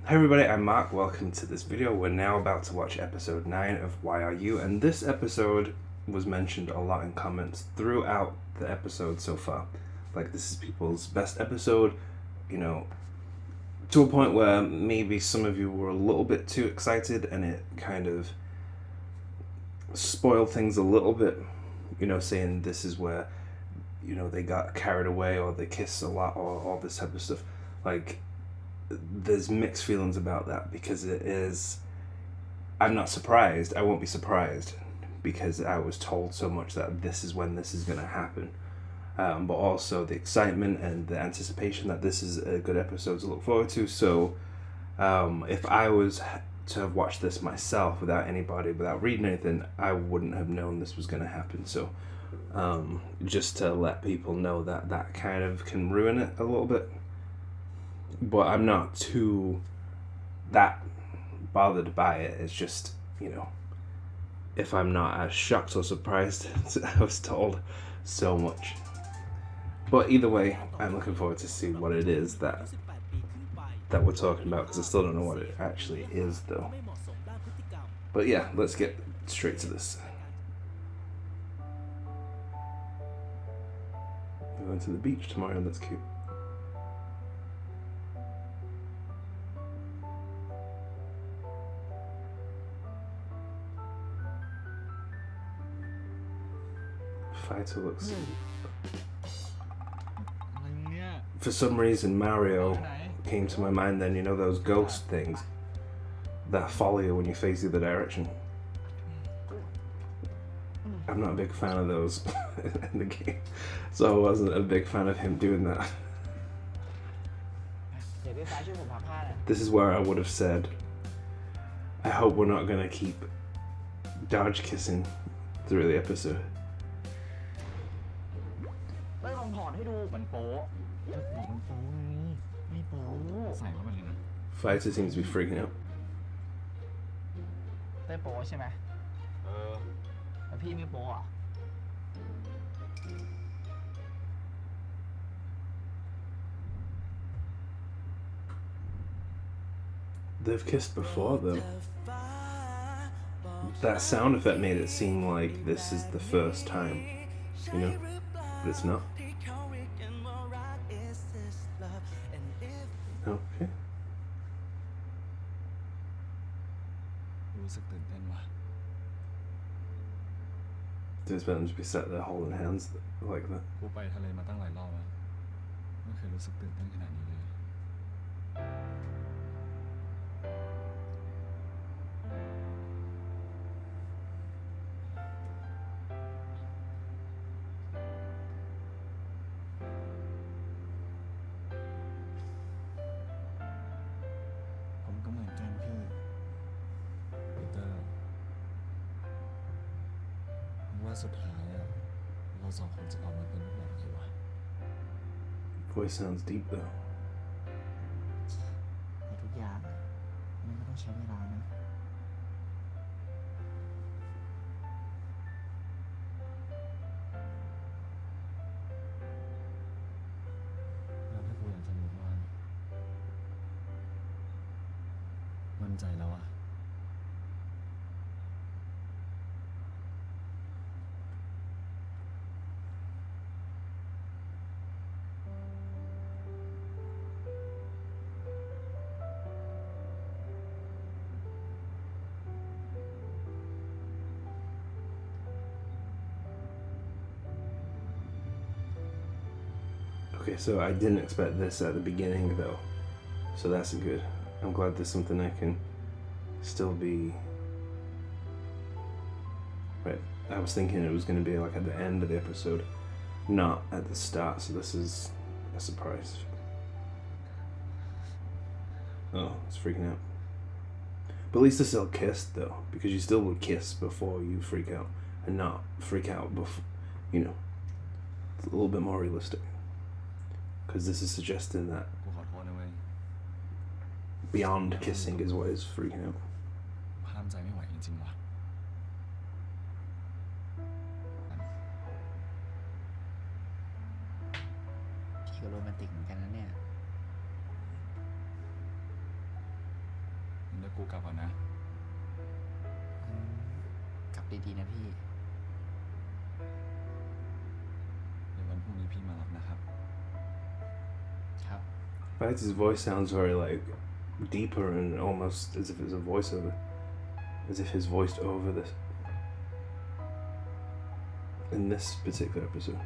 Hi everybody, I'm Mark. Welcome to this video. We're now about to watch episode 9 of Why Are You? And this episode was mentioned a lot in comments throughout the episode so far. Like, this is people's best episode, you know, to a point where maybe some of you were a little bit too excited and it kind of spoiled things a little bit, you know, saying this is where, you know, they got carried away or they kiss a lot or all this type of stuff. Like, there's mixed feelings about that because it is. I'm not surprised. I won't be surprised because I was told so much that this is when this is going to happen. But also the excitement and the anticipation that this is a good episode to look forward to. So if I was to have watched this myself without anybody, without reading anything, I wouldn't have known this was going to happen. So just to let people know that that kind of can ruin it a little bit. But I'm not too that bothered by it. It's just, you know, if I'm not as shocked or surprised I was told so much. But either way, I'm looking forward to see what it is that we're talking about, because I still don't know what it actually is though. But yeah, let's get straight to this. We're going to the beach tomorrow, that's cute. Fighter looks. For some reason, Mario came to my mind then, you know, those ghost things that follow you when you face the other direction. I'm not a big fan of those in the game, so I wasn't a big fan of him doing that. This is where I would have said, I hope we're not gonna keep dodge kissing through the episode. Fighter seems to be freaking out. They've kissed before though. That sound effect made it seem like this is the first time, you know, but it's not. Okay. Didn't expect them to be sat there holding hands like that. Voice sounds deep though. Okay, so I didn't expect this at the beginning though, so that's good. I'm glad there's something I can still be. Right, I was thinking it was going to be like at the end of the episode, not at the start, so this is a surprise. Oh, it's freaking out. But at least they still kissed though, because you still would kiss before you freak out, and not freak out before, you know, it's a little bit more realistic. Because this is suggesting that beyond kissing is what is freaking out. กูกลับก่อนนะกลับดีๆนะพี่เดี๋ยววันพรุ่งนี้พี่มารับนะครับครับ In fact, his voice sounds very like deeper and almost as if it's a voiceover, as if he's voiced over this in this particular episode.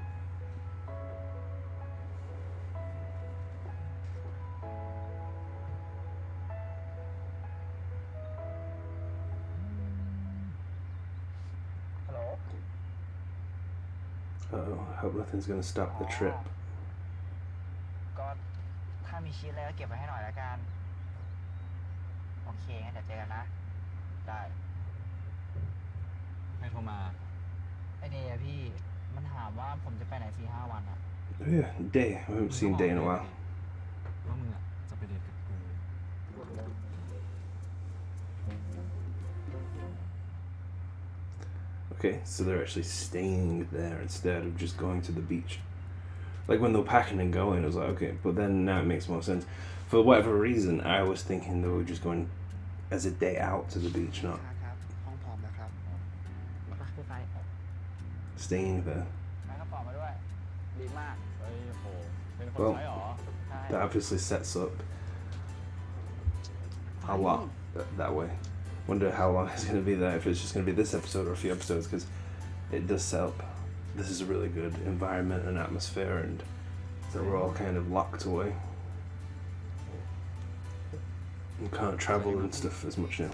Uh-oh, I hope nothing's gonna stop the trip. ก็ถ้ามีชีสอะไรก็เก็บไว้ให้หน่อยละกันโอเคงั้นเดี๋ยวเจอกันนะได้ให้โทรมาไอเดียพี่มันถามว่าผมจะไปไหน4-5 วันอะ Oh yeah, Day. I haven't seen Day in a while. ว่ามึงอ่ะจะไปเดทกับกู Okay, so they're actually staying there instead of just going to the beach. Like when they were packing and going, I was like, okay, but then now it makes more sense. For whatever reason, I was thinking they were just going as a day out to the beach, not ครับห้องพร้อมแล้วครับพี่ไฟ staying there. แม่กระเป๋ามาด้วยดีมาก เฮ้ยโหเป็นคน Well, ใช้หรอ that obviously sets up a lot that way. Wonder how long it's going to be there, if it's just going to be this episode or a few episodes, because it does set up. This is a really good environment and atmosphere, and that we're all kind of locked away. We can't travel and stuff as much now.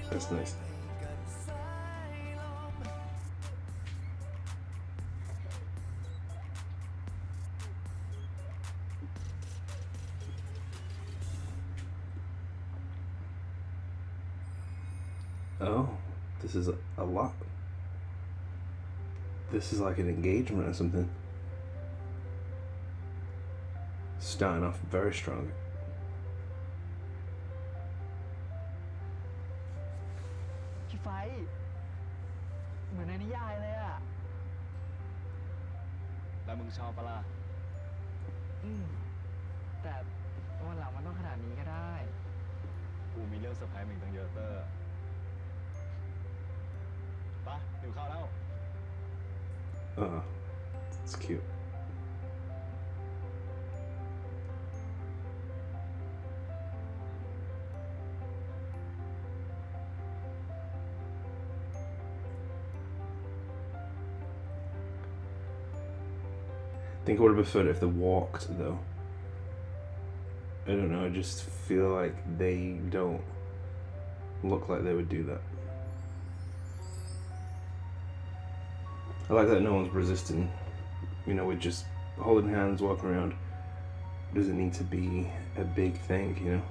That's nice. Oh, this is a lot. This is like an engagement or something. Starting off very strong.พี่ไฟเหมือนในนิยายเลยอะ แล้วมึงชอบปะล่ะ แต่วันหลังมันต้องขนาดนี้ก็ได้ กูมีเรื่องเซอร์ไพรส์มึงตั้งเยอะเตอร์ปะหิวข้าวแล้ว Oh, it's cute. I think I would have preferred it if they walked, though. I don't know, I just feel like they don't look like they would do that. I like that no one's resisting, you know, with just holding hands, walking around. Doesn't need to be a big thing, you know?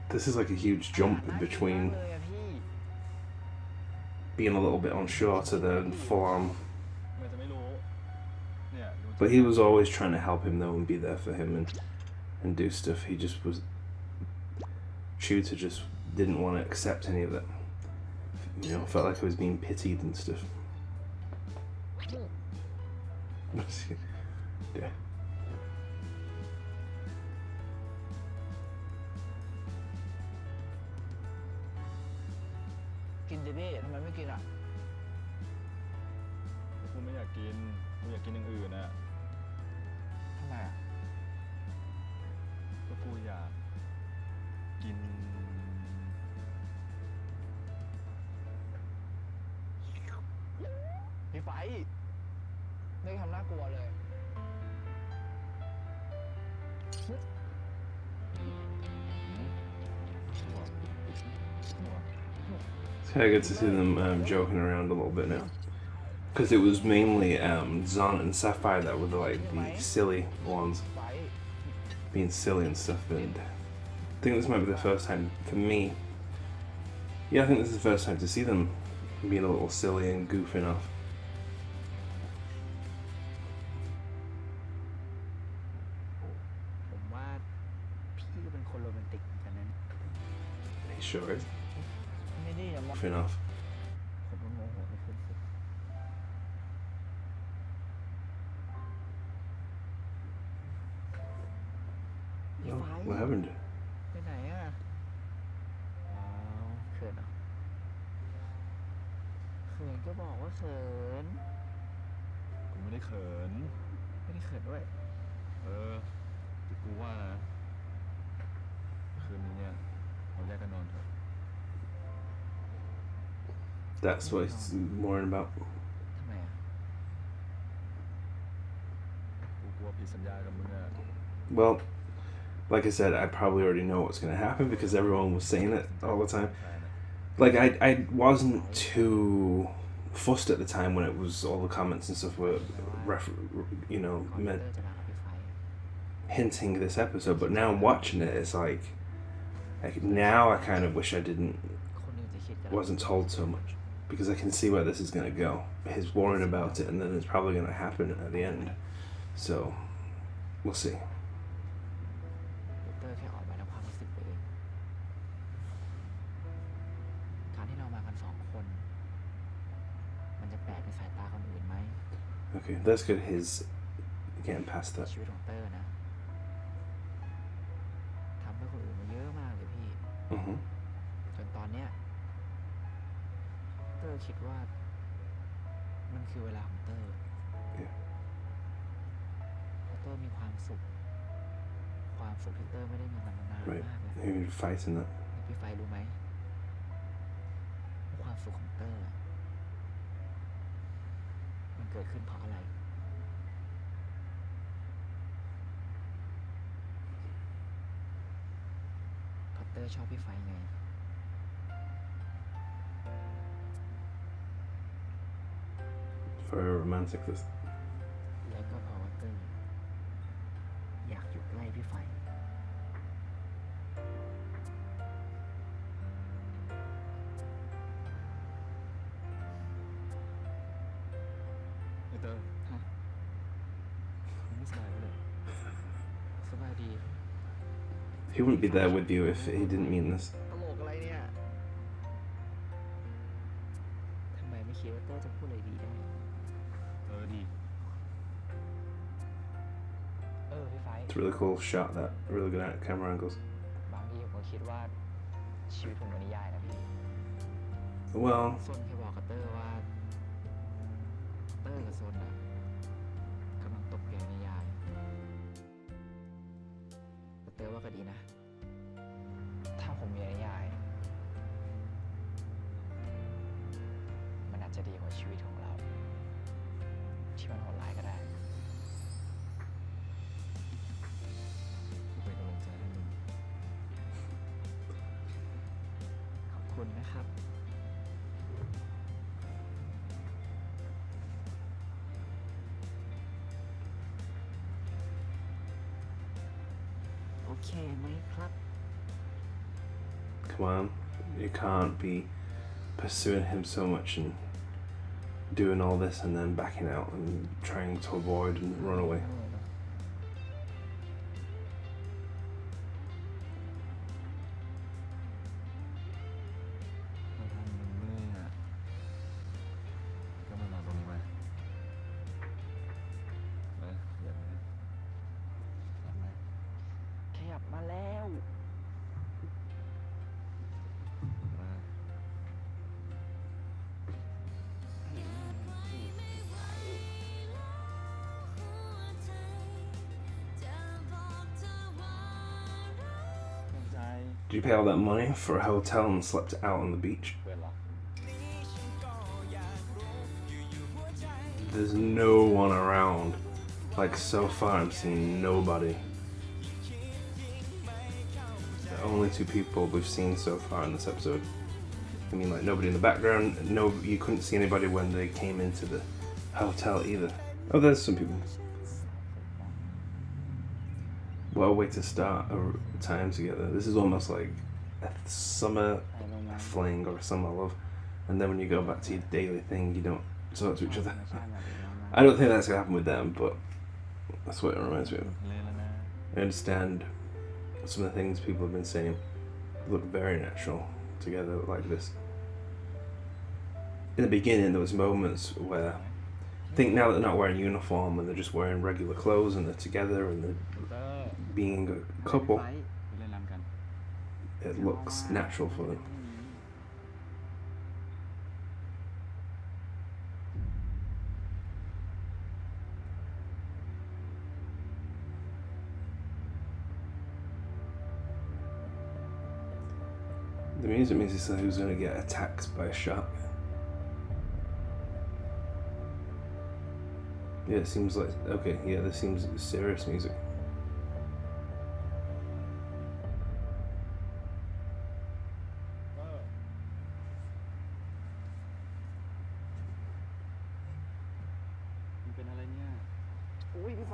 This is like a huge jump between being a little bit unsure to then full on. But he was always trying to help him though and be there for him and do stuff. He just was. Shooter just didn't want to accept any of it. You know, felt like I was being pitied and stuff. Yeah. กินดิพี่ทำไมไม่กินอ่ะ กูไม่อยากกิน กูอยากกินอย่างอื่นอะ ทำไมอ่ะ ก็กูอยากกิน พี่ไฟไม่ทำน่ากลัวเลย It's kind of good to see them joking around a little bit now. because it was mainly Zon and Sapphire that were like the silly ones, ไว้ being silly and stuff. And I think this might be the first time for me. Yeah, I think this is the first time to see them being a little silly and goofing off. ผมว่าพี่ก็เป็นคนโรแมนติกเหมือนกันนะ He sure is ไม่ได้อย่ามอง goofing off. ผมก็โมโหในคุณสิ Oh, what happened? ไปไหนอ่ะอ้าวเขินเหรอเขินก็บอกว่าเขิน กูไม่ได้เขิน ไม่ได้เขินด้วย แต่กูว่านะคืนนี้เนี่ยเราแยกกันนอนเถอะ That's what he's worrying about. ทำไมอ่ะ กูกลัวผิดสัญญากับมึงอะ Well, like I said, I probably already know what's going to happen because everyone was saying it all the time. แฟนอะ Like I wasn't too fussed at the time when it was all the comments and stuff were, you know, คอนเตอ meant ร์จะมากับพี่ไฟ hinting this episode. But now watching it, it's like now I kind of wish I didn't คนอื่นจะคิดกัน wasn't told so much because I can see where this is going to go. He's worrying about it, and then it's probably going to happen at the end. So we'll see. เตอร์แค่ออกมาแล้วความรู้สึกไปเองการที่เรามากันสองคน มันจะแปลกในสายตาคนอื่นไหม Okay, that's good. His getting past that. ชีวิตของเตอร์นะทำเพื่อคนอื่นมาเยอะมากเลยพี่ Mm-hmm. จนตอนเนี้ยเตอร์คิดว่า มันคือเวลาของเตอร์ Yeah. เพราะเตอร์มีความสุข ความสุขที่เตอร์ไม่ได้มีมานาน Right. มากเลย He was fighting that. พี่ไฟรู้ไหมว่าความสุขของเตอร์อะมันเกิดขึ้นเพราะอะไรเพราะเตอร์ชอบพี่ไฟไง Very romantic. This. แล้วก็เพราะว่าเตอร์อยากอยู่ใกล้พี่ไฟ ไอ้เตอร์ ฮะ มึงไม่สบายปะเนี่ย สบายดี He wouldn't be there with you if he didn't mean this. ตลกอะไรเนี่ย ทำไมไม่คิดว่าเตอร์จะพูดอะไรดีได้ ดี พี่ไฟ It's a really cool shot. That really good camera angles. บางทีผมก็คิดว่าชีวิตผมเป็นนิยายนะพี่ Well, ซนเคยบอกกับเตอร์ว่า เตอร์กับซนนะกำลังตกอยู่ในนิยายแต่เตอร์ว่าก็ดีนะ ถ้าผมมีนิยาย มันอาจจะดีกว่าชีวิตของเรา ที่มันโหดร้ายก็ได้ กูเป็นกำลังใจให้มึง ขอบคุณนะครับ โอเคไหมครับ come on. You can't be pursuing him so much and doing all this and then backing out and trying to avoid and run away. ถ้าทำมึงเมื่อยอะก็มานอนตรงนี้มานะอย่างนี้ ขยับมาแล้ว มา ใจ Did you pay all that money for a hotel and slept out on the beach? เพื่อนรัก There's no one around. Like so far, I'm seeing nobody. The only two people we've seen so far in this episode. I mean, like nobody in the background. No, you couldn't see anybody when they came into the hotel either. Oh, there's some people. What a way to start a time together. This is almost like a summer ถ่ายลงมา fling or a summer love, and then when you go back to your daily thing, you don't talk to each other. ธรรมชาติแบบนี้มาก I don't think that's gonna happen with them, but that's what it reminds me of. เละแล้วนะ I understand some of the things people have been saying look very natural together like this. In the beginning, there was moments where I think now that they're not wearing uniform and they're just wearing regular clothes and they're together and they're เตอร์ being a ไฟ couple, ไปเล่นรำกัน it looks natural for them. The music means it's like who's going to get attacked by a shark. Yeah, it seems like, okay, yeah, this seems serious music. เตอร์มันเป็นอะไรเนี่ย อุ้ยพี่ไฟ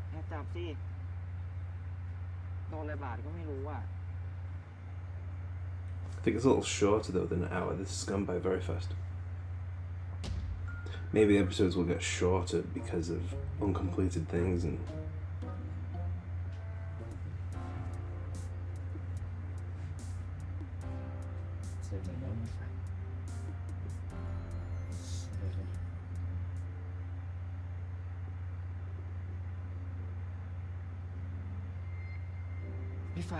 แอบจับสิโดนอะไรบาดก็ไม่รู้อ่ะ I think it's a little shorter though than an hour. This has gone by very fast. Maybe the episodes will get shorter because of uncompleted things andพี่ไฟ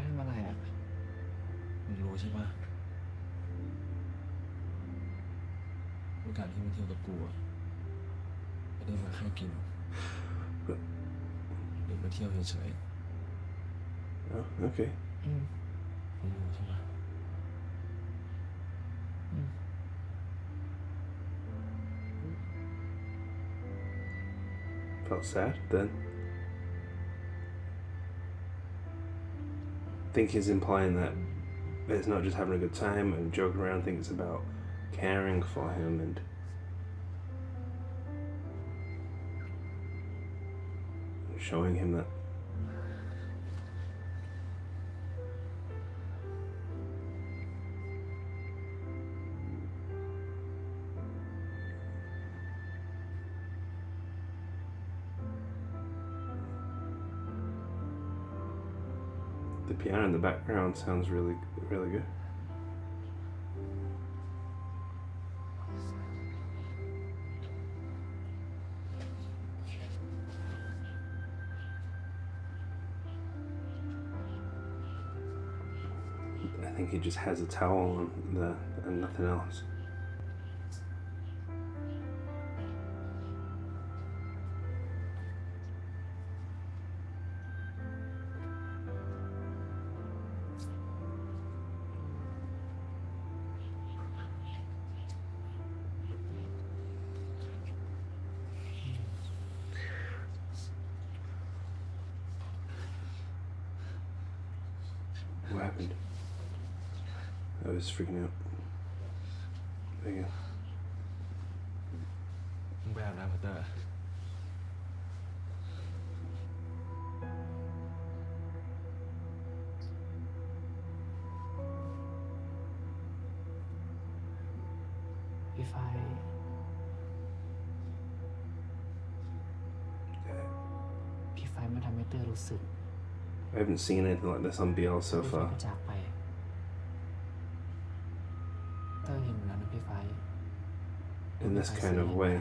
ทำอะไรอ่ะ มึงรู้ใช่ปะโอกาสที่มาเที่ยวกับกูอะไม่ได้มาแค่กินหรือมาเที่ยวเฉย oh, okay. อืม ๆมึงรู้ใช่ปะ Felt sad then. I think he's implying that it's not just having a good time and joking around. I think it's about caring for him and showing him that. The piano in the background sounds really, really good. I think he just has a towel on there and nothing else. What happened? I was freaking out. There you go. มึงไปอาบน้ำพัตเตอร์ พี่ไฟมันทำให้เตอร์รู้สึก I haven't seen anything like this on BL so พี่ไฟ far. ก็จากไป เตอร์เห็นแล้วนะพี่ไฟ In this kind of way.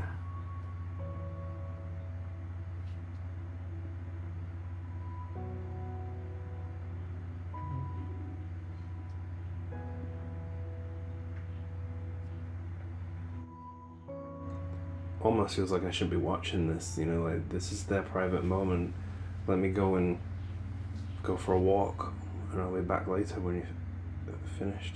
Almost feels like I should be watching this, you know, like this is their private moment. Let me go and go for a walk and I'll be back later when you've finished.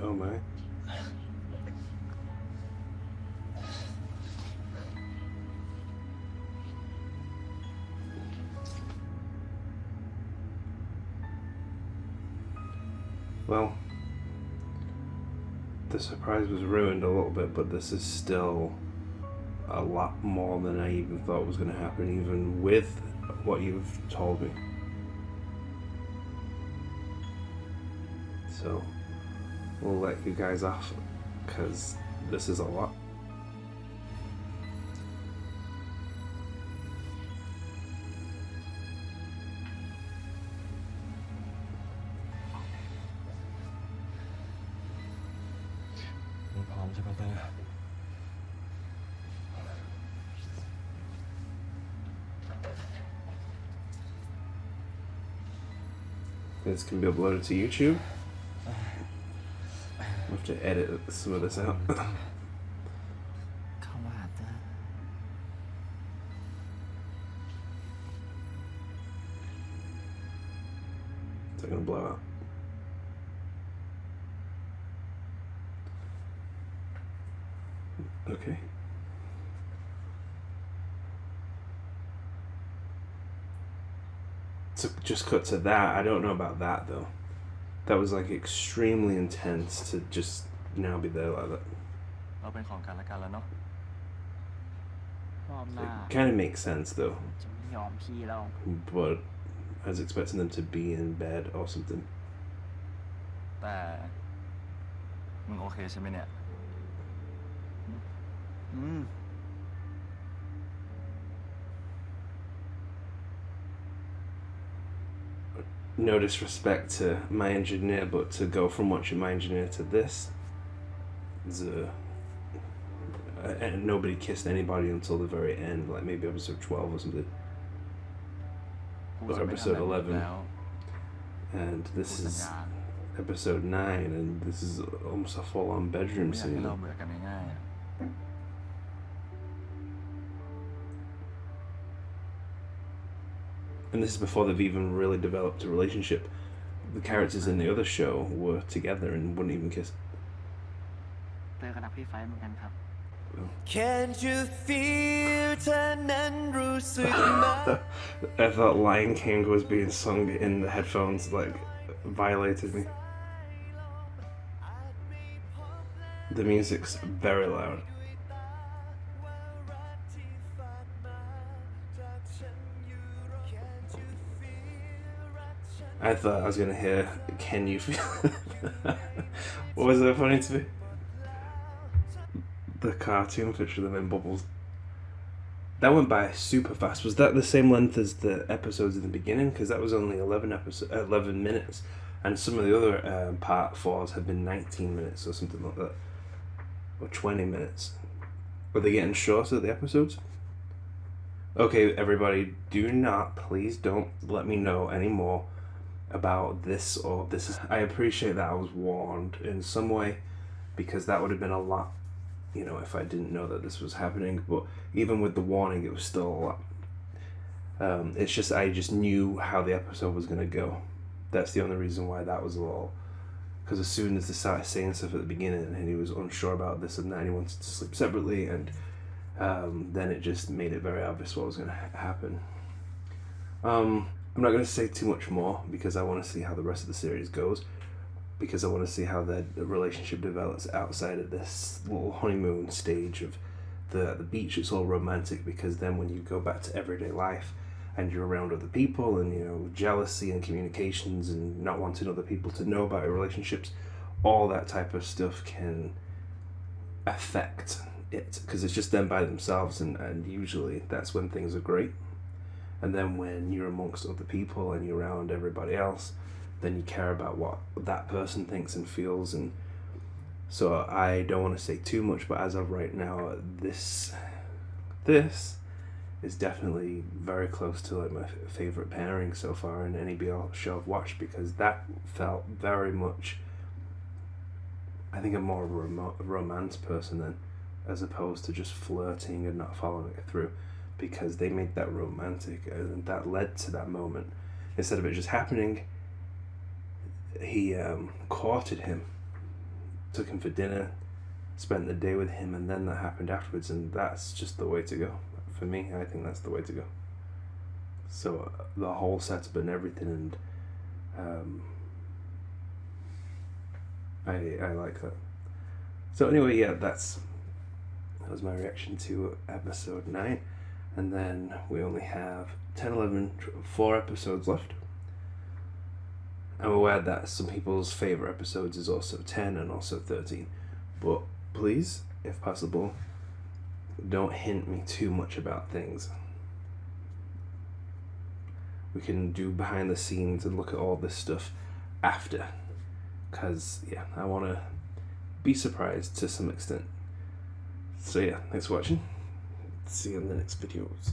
Oh my. Well, the surprise was ruined a little bit, but this is still a lot more than I even thought was going to happen, even with what you've told me. So, we'll let you guys off, because this is a lot. This can be uploaded to YouTube. We'll have to edit some of this out. เข้ามาหาเตอร์ It's not gonna blow out. Okay. So just cut to that. I don't know about that though. That was like extremely intense to just now be there like that. เราเป็นของกันและกันแล้วเนาะ รอบหน้า It kind of makes sense though, จะไม่ยอมพี่แล้ว but I was expecting them to be in bed or something. แต่มึงโอเคใช่ไหมเนี่ย No disrespect to my engineer, but to go from watching my engineer to this is and nobody kissed anybody until the very end, like maybe episode 12 or something. กู Or จะไม่ทำ episode แบบนี้ 11. แล้ว And กู this สัญ is ญา episode 9, and this is almost a full-on ไม่ bedroom อยากให้ scene. เราเบื่อกันง่ายๆอะ And this is before they've even really developed a relationship. The characters in the other show were together and wouldn't even kiss. เตอร์ก็รักพี่ไฟเหมือนกันครับ Can't you feel เธอนั้นรู้สึกไหม I thought Lion King was being sung in the headphones, like, violated me. The music's very loud. I thought I was gonna hear, can you feel... What was that funny to me? The cartoon picture of them in bubbles. That went by super fast. Was that the same length as the episodes in the beginning? Because that was only 11 minutes. And some of the other part 4s have been 19 minutes or something like that. Or 20 minutes. Are they getting shorter, the episodes? Okay, everybody, do not, please don't let me know anymore about this or this. I appreciate that I was warned in some way, because that would have been a lot, you know, if I didn't know that this was happening. But even with the warning, it was still a lot. It's just, I just knew how the episode was going to go. That's the only reason why that was a little... Because as soon as they started saying stuff at the beginning and he was unsure about this and that, and he wanted to sleep separately, and then it just made it very obvious what was going to happen. I'm not going to say too much more, because I want to see how the rest of the series goes, because I want to see how the relationship develops outside of this little honeymoon stage of the beach. It's all romantic, because then when you go back to everyday life and you're around other people, and you know, jealousy and communications and not wanting other people to know about your relationships, all that type of stuff can affect it, because it's just them by themselves, and usually that's when things are great. And then when you're amongst other people and you're around everybody else, then you care about what that person thinks and feels. And so I don't want to say too much, but as of right now, this is definitely very close to like my favorite pairing so far in any BL show I've watched, because that felt very much, I think I'm more of a romance person then, as opposed to just flirting and not following it through, because they made that romantic, and that led to that moment. Instead of it just happening, he courted him took him for dinner, spent the day with him, and then that happened afterwards, and that's just the way to go. For me, I think that's the way to go. So the whole setup and everything, and I like that. So anyway, yeah, that was my reaction to episode 9, and then we only have 10, 11, 4 episodes left. I'm aware that some people's favourite episodes is also 10 and also 13, but please, if possible, don't hint me too much about things. We can do behind the scenes and look at all this stuff after, because yeah, I want to be surprised to some extent. So yeah, thanks for watching. See you in the next videos.